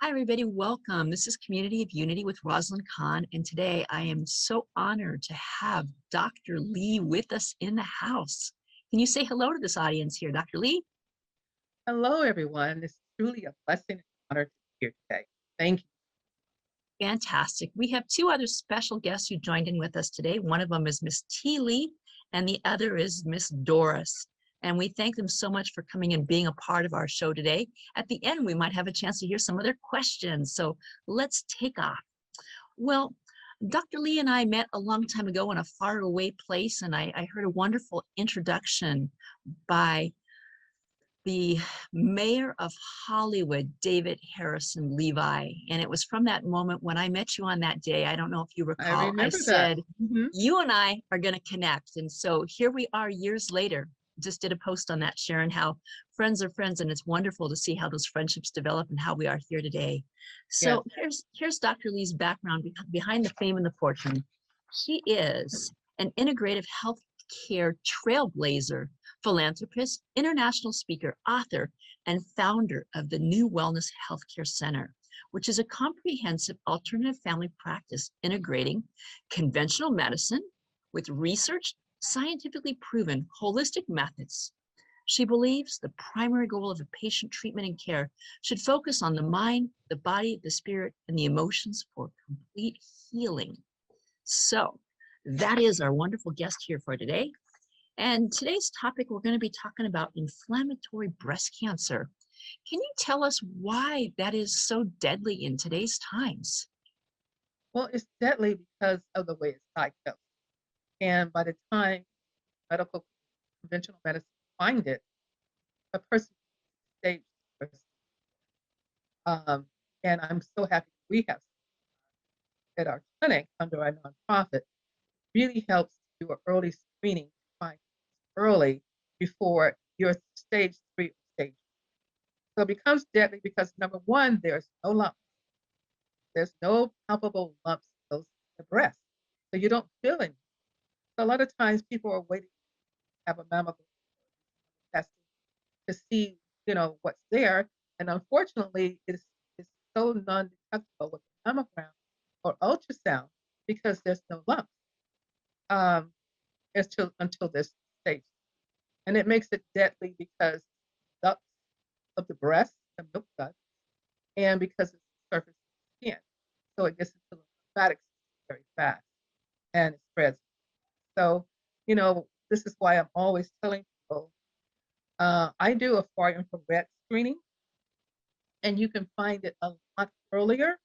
Hi, everybody. Welcome. This is Community of Unity with Rosalyn Kahn, and today I am so honored to have Dr. Lee with us in the house. Can you say hello to this audience here, Dr. Lee? Hello, everyone. It's truly a blessing and honor to be here today. Thank you. Fantastic. We have two other special guests who joined in with us today. One of them is Miss T. Lee, and the other is Miss Doris. And we thank them so much for coming and being a part of our show today. At the end, we might have a chance to hear some of their questions. So let's take off. Well, Dr. Lee and I met a long time ago in a faraway place, and I heard a wonderful introduction by the mayor of Hollywood, David Harrison Levi. And it was from that moment when I met you on that day. I don't know if you I recall, I remember that. said, you and I are going to connect. And so here we are years later. Just did a post on that, sharing how friends are friends, and it's wonderful to see how those friendships develop and how we are here today. So here's Dr. Lee's background behind the fame and the fortune. She is an integrative healthcare trailblazer, philanthropist, international speaker, author, and founder of the New Wellness Healthcare Center, which is a comprehensive alternative family practice integrating conventional medicine with research, scientifically proven holistic methods. She believes the primary goal of a patient treatment and care should focus on the mind, the body, the spirit, and the emotions for complete healing. So that is our wonderful guest here for today. And today's topic, we're going to be talking about inflammatory breast cancer. Can you tell us why that is so deadly in today's times? Well, it's deadly because of the way it's diagnosed. And by the time medical, conventional medicine find it, a person stage. Um, and I'm so happy we have at our clinic under our nonprofit really helps do an early screening to find early before your stage 3 stage. So it becomes deadly because number one, there's no lumps. There's no palpable lumps in the breast. So you don't feel it. So a lot of times people are waiting to have a mammogram testing to see, what's there. And unfortunately, it's so non-detectable with the mammogram or ultrasound because there's no lumps until this stage. And it makes it deadly because ducts of the breast, the milk duct, and because it's surface skin. So it gets into the lymphatic system very fast and it spreads. So, this is why I'm always telling people I do a far infrared screening, and you can find it a lot earlier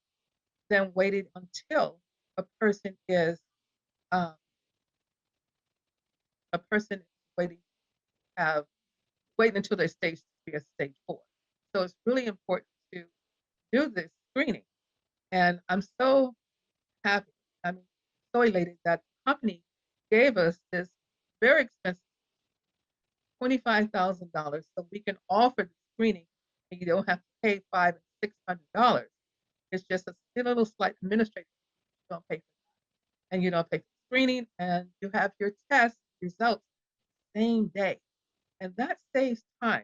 than waiting until a person is um, waiting have waiting until they're stage 3 or stage 4. So it's really important to do this screening. And I'm so happy. I'm so elated that the company gave us this very expensive $25,000 so we can offer the screening and you don't have to pay $500 and $600. It's just a little slight administrative. You don't pay for that. And you don't pay for screening and you have your test results same day. And that saves time.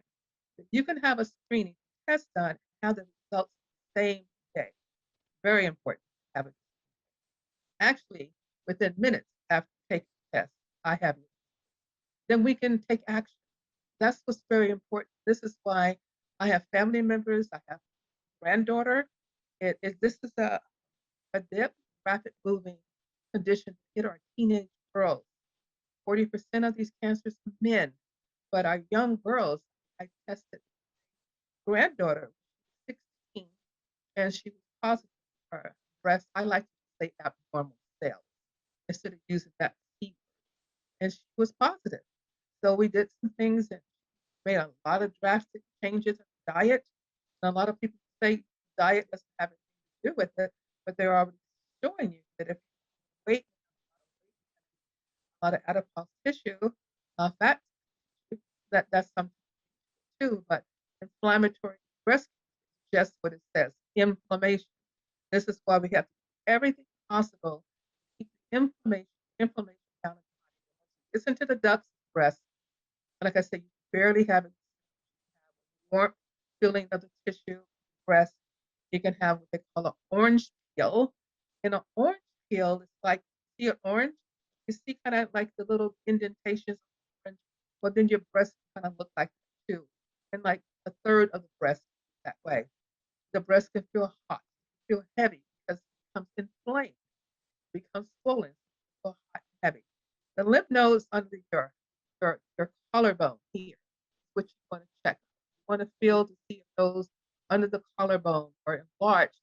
You can have a screening test done and have the results same day. Very important to have it. Actually, within minutes after taking the test, I have it. Then we can take action. That's what's very important. This is why I have family members. I have a granddaughter. This is a dip, rapid moving condition hit our teenage girls. 40% of these cancers are men, but our young girls, I tested granddaughter, 16, and she was positive for her breast. I like to say abnormal cells instead of using that T word. And she was positive. So we did some things and made a lot of drastic changes in diet. And a lot of people say diet doesn't have anything to do with it, but they're already showing you that if you weight a lot of adipose tissue, fat tissue, that's something too. But inflammatory breast cancer is just what it says, inflammation. This is why we have to do everything possible to keep the inflammation down in the body. It's into the ducts of the breast. And like I said, you barely have it. Warmth, feeling of the tissue, breast, You can have what they call an orange peel. And an orange peel is like, see an orange? You see kind of like the little indentations of orange. Well, then your breast kind of look like that too. And like a third of the breast that way. The breast can feel hot, feel heavy because it becomes inflamed, becomes swollen, feel hot and heavy. The lymph nodes under your collarbone here, which you want to check. You want to feel to see if those under the collarbone are enlarged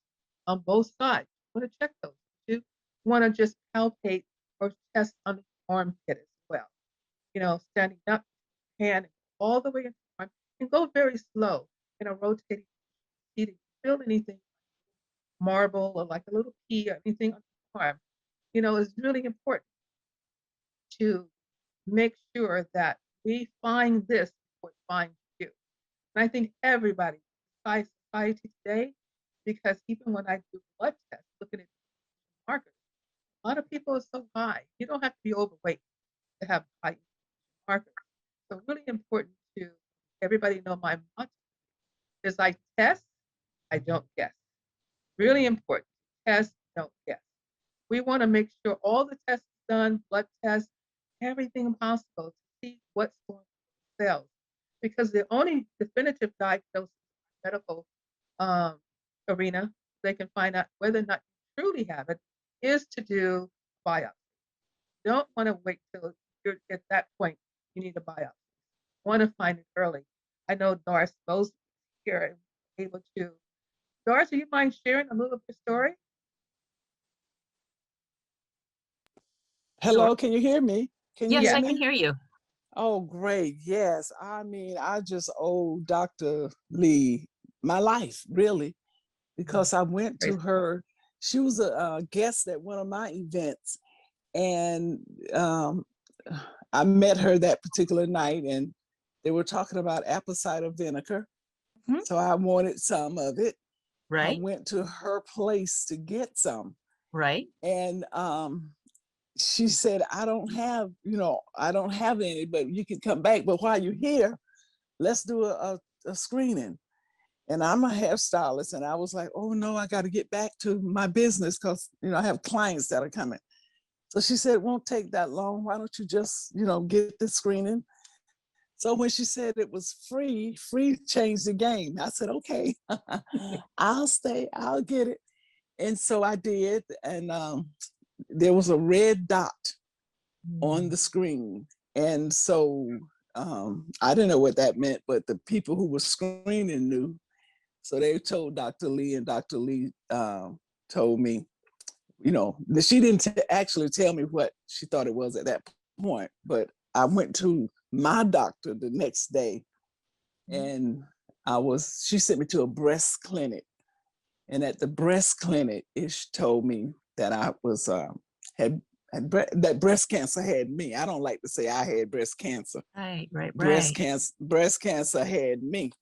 on both sides. You want to check those. You want to just palpate or test under the armpit as well. You know, standing up, hand all the way into the arm, and go very slow in a rotating. See if you feel anything marble or like a little pea or anything on the arm. You know, it's really important to make sure that we find this before it finds you. And I think everybody, society today, because even when I do blood tests, looking at markers, a lot of people are so high. You don't have to be overweight to have high markers. So really important to everybody know my motto is I test, I don't guess. Really important. Test, don't guess. We want to make sure all the tests done, blood tests, everything possible to see what's going on with the cells. Because the only definitive diagnosis in medical arena, they can find out whether or not you truly have it, is to do biopsy. You don't want to wait till you're at that point, you need a biopsy. You want to find it early. I know Doris Moses here able to. Doris, do you mind sharing a little bit of your story? Hello, can you hear me? Can you Yes, hear I me? can hear you. Oh, great. Yes. I mean, I just owe Dr. Lee my life, really, because I went to her. She was a guest at one of my events, and I met her that particular night, and they were talking about apple cider vinegar. Mhm. So I wanted some of it. I Right, went to her place to get some, right. and she said, I don't have, I don't have any, but you can come back. But while you're here, let's do a screening. And I'm a hairstylist. And I was like, oh no, I got to get back to my business because, I have clients that are coming. So she said, it won't take that long. Why don't you just, get the screening? So when she said it was free changed the game. I said, okay, I'll stay, I'll get it. And so I did. And there was a red dot on the screen. And so I didn't know what that meant, but the people who were screening knew. So they told Dr. Lee, and Dr. Lee told me, that she didn't actually tell me what she thought it was at that point, but I went to my doctor the next day, and she sent me to a breast clinic. And at the breast clinic, it told me that I was that breast cancer had me. I don't like to say I had breast cancer. Right, right, Breast right. cancer had me.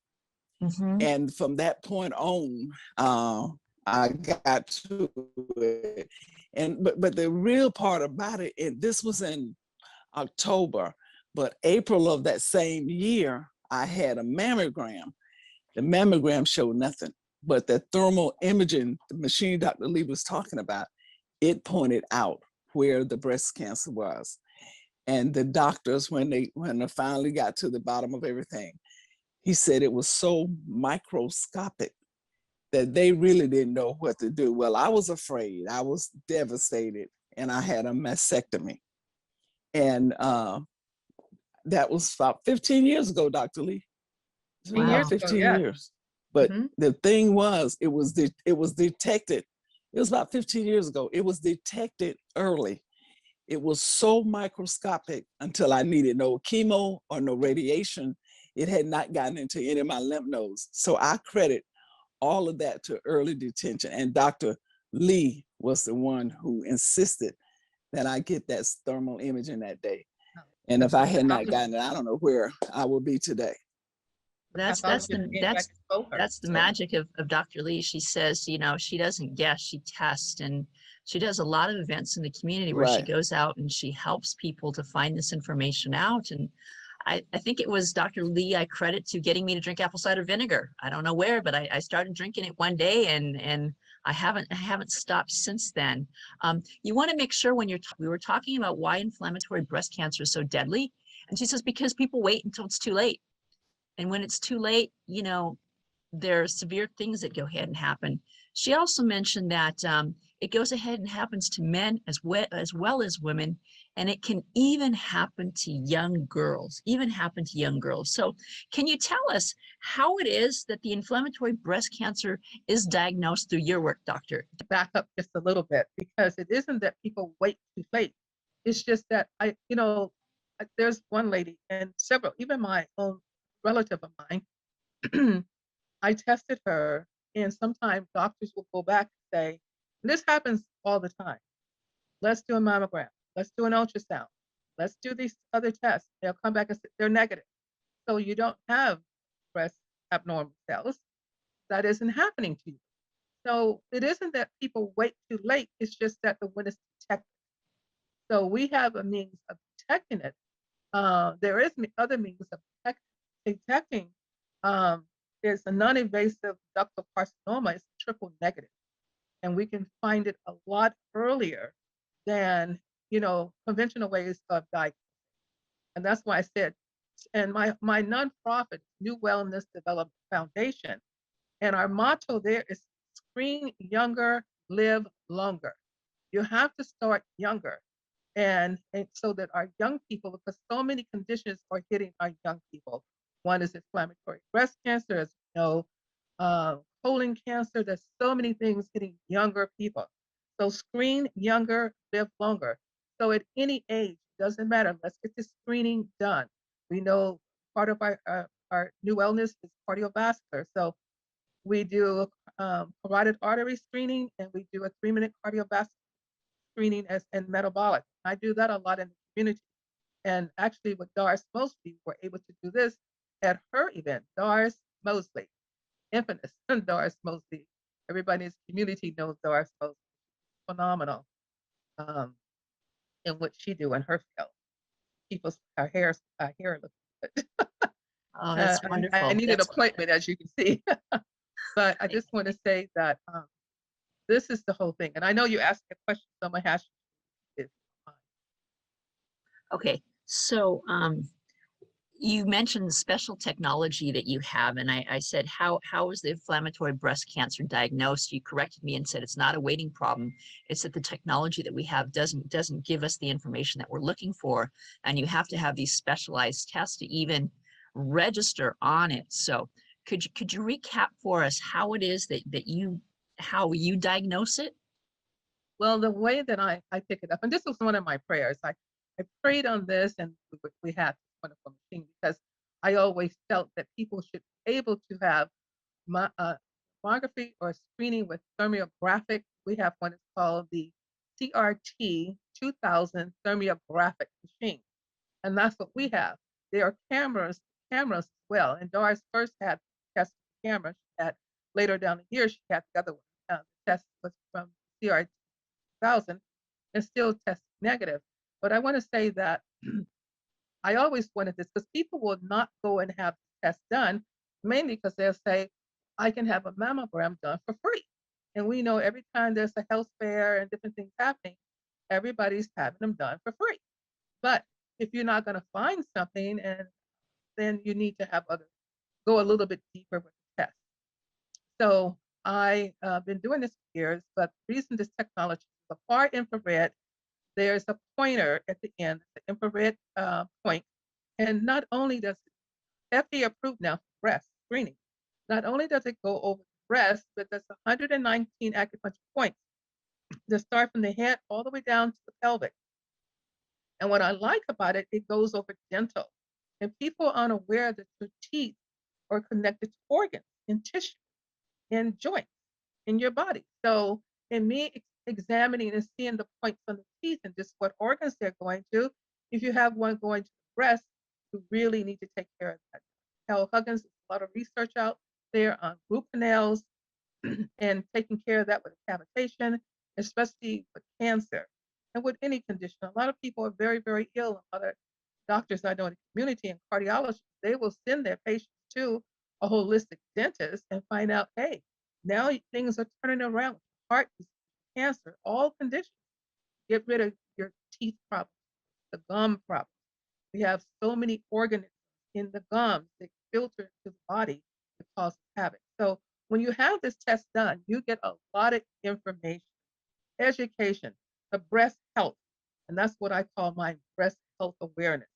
Mm-hmm. And from that point on, I got to it. And but the real part about it, this was in October, but April of that same year, I had a mammogram. The mammogram showed nothing, but the thermal imaging, the machine Dr. Lee was talking about, it pointed out where the breast cancer was. And the doctors, when they finally got to the bottom of everything, he said it was so microscopic that they really didn't know what to do. Well, I was afraid, I was devastated, and I had a mastectomy. And that was about 15 years ago, Dr. Lee. It's been about Wow. 15 Yeah. years. But the thing was, it was detected. It was about 15 years ago. It was detected early. It was so microscopic until I needed no chemo or no radiation. It had not gotten into any of my lymph nodes. So I credit all of that to early detection. And Dr. Lee was the one who insisted that I get that thermal imaging that day. And if I had not gotten it, I don't know where I would be today. That's the magic of Dr. Lee. She says, she doesn't guess, she tests, and she does a lot of events in the community where she Right. goes out and she helps people to find this information out. And I think it was Dr. Lee I credit to getting me to drink apple cider vinegar. I don't know where, but I started drinking it one day, and I haven't stopped since then. You want to make sure when we were talking about why inflammatory breast cancer is so deadly, and she says because people wait until it's too late, and when it's too late, there are severe things that go ahead and happen. She also mentioned that it goes ahead and happens to men as well as women, and it can even happen to young girls, So can you tell us how it is that the inflammatory breast cancer is diagnosed through your work, doctor? Back up just a little bit, because it isn't that people wait too late. It's just that there's one lady and several, even my own relative of mine, I tested her, and sometimes doctors will go back and say, and this happens all the time, let's do a mammogram, let's do an ultrasound, let's do these other tests. They'll come back and say they're negative. So you don't have breast abnormal cells. That isn't happening to you. So it isn't that people wait too late, it's just that the when it's detected. So we have a means of detecting it. There is other means of detecting. There's a non-invasive ductal carcinoma. It's triple negative, and we can find it a lot earlier than conventional ways of diagnosis. And that's why I said, and my nonprofit, New Wellness Development Foundation, and our motto there is screen younger, live longer. You have to start younger. And so that our young people, because so many conditions are hitting our young people. One is inflammatory breast cancer, as you know, colon cancer. There's so many things hitting younger people. So screen younger, live longer. So at any age, doesn't matter. Let's get the screening done. We know part of our new wellness is cardiovascular. So we do carotid artery screening, and we do a 3-minute cardiovascular screening and metabolic. I do that a lot in the community. And actually with Doris Mosley, we're able to do this at her event. Doris Mosley, infamous Doris Mosley. Everybody in this community knows Doris Mosley. Phenomenal in what she do in her field. People's her hair looks good. Oh, that's I wonderful. need an appointment, as you can see. But I just want to say that this is the whole thing. And I know you asked a question, so I'm going to ask you. Okay, so you mentioned special technology that you have, and I said, how is the inflammatory breast cancer diagnosed? You corrected me and said it's not a waiting problem. It's that the technology that we have doesn't give us the information that we're looking for, and you have to have these specialized tests to even register on it. So could you recap for us how it is how you diagnose it? Well, the way that I pick it up, and this was one of my prayers. I prayed on this, and we had this wonderful machine, because I always felt that people should be able to have mammography or screening with thermographic. We have one that's called the CRN200 Thermaticsytem machine, and that's what we have. There are cameras as well. And Doris first had test camera. She had later down the year she had the other one. The test was from CRN200 and still test negative. But I want to say that I always wanted this, because people will not go and have tests done, mainly because they'll say, I can have a mammogram done for free. And we know every time there's a health fair and different things happening, everybody's having them done for free. But if you're not going to find something, and then you need to have go a little bit deeper with the test. So I've been doing this for years, but the reason this technology is a far infrared, there's a pointer at the end, the infrared point. And not only does it FDA approved now for breast screening, not only does it go over the breast, but there's 119 acupuncture points that start from the head all the way down to the pelvic. And what I like about it, it goes over dental. And people aren't aware that your teeth are connected to organs and tissue and joints in your body. So in me examining and seeing the points on the teeth and just what organs they're going to, if you have one going to the breast, you really need to take care of that. Hal Huggins, a lot of research out there on root canals and taking care of that with cavitation, especially with cancer and with any condition. A lot of people are very, very ill. A lot of doctors I know in the community and cardiologists, they will send their patients to a holistic dentist and find out, hey, now things are turning around. Heart disease, cancer, all conditions. Get rid of your teeth problems, the gum problems. We have so many organisms in the gums that filter into the body that cause havoc. So when you have this test done, you get a lot of information, education, the breast health, and that's what I call my breast health awareness.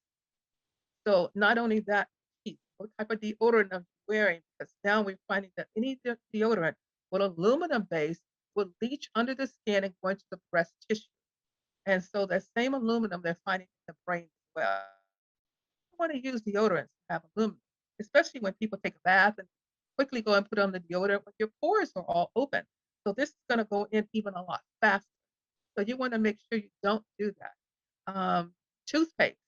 So not only that, what type of deodorant I'm wearing, because now we're finding that any deodorant with aluminum base will leach under the skin and go into the breast tissue. And so that same aluminum they're finding in the brain as well. You want to use deodorants that have aluminum, especially when people take a bath and quickly go and put on the deodorant when your pores are all open. So this is going to go in even a lot faster. So you want to make sure you don't do that. Toothpaste.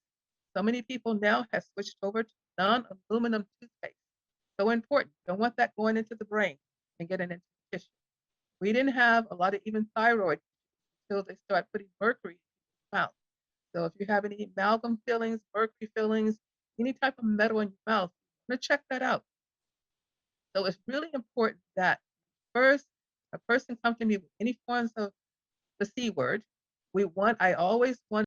So many people now have switched over to non-aluminum toothpaste. So important. You don't want that going into the brain and getting into the tissue. We didn't have a lot of even thyroid until they start putting mercury in your mouth. So if you have any amalgam fillings, mercury fillings, any type of metal in your mouth, you want to check that out. So it's really important that first a person comes to me with any forms of the C word. I always want